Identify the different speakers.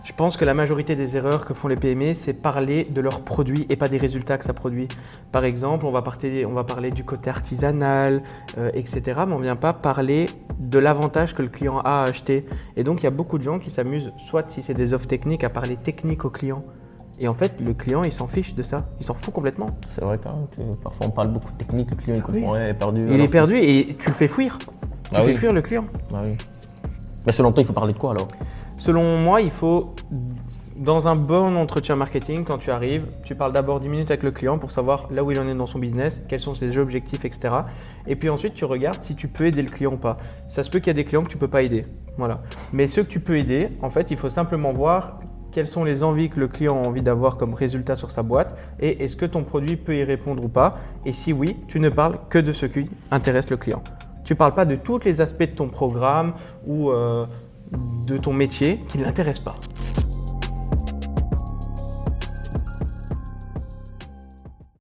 Speaker 1: Je pense que la majorité des erreurs que font les PME, c'est parler de leurs produits et pas des résultats que ça produit. Par exemple, on va parler du côté artisanal, etc. Mais on ne vient pas parler de l'avantage que le client a à acheter. Et donc, il y a beaucoup de gens qui s'amusent, soit si c'est des offres techniques, à parler technique au client. Et en fait, le client, il s'en fiche de ça. Il s'en fout complètement.
Speaker 2: C'est vrai quand même que parfois on parle beaucoup de technique, le client il comprend,
Speaker 1: Oui.
Speaker 2: ouais, est perdu.
Speaker 1: Il est perdu et tu le fais fuir. Tu
Speaker 2: Ah
Speaker 1: fais
Speaker 2: oui.
Speaker 1: fuir le client.
Speaker 2: Ah oui. Mais selon toi, il faut parler de quoi alors?
Speaker 1: Selon moi, il faut, dans un bon entretien marketing, quand tu arrives, tu parles d'abord 10 minutes avec le client pour savoir là où il en est dans son business, quels sont ses objectifs, etc. Et puis ensuite, tu regardes si tu peux aider le client ou pas. Ça se peut qu'il y a des clients que tu ne peux pas aider. Voilà. Mais ceux que tu peux aider, en fait, il faut simplement voir quelles sont les envies que le client a envie d'avoir comme résultat sur sa boîte et est-ce que ton produit peut y répondre ou pas. Et si oui, tu ne parles que de ce qui intéresse le client. Tu ne parles pas de tous les aspects de ton programme ou de ton métier qui ne l'intéressent pas.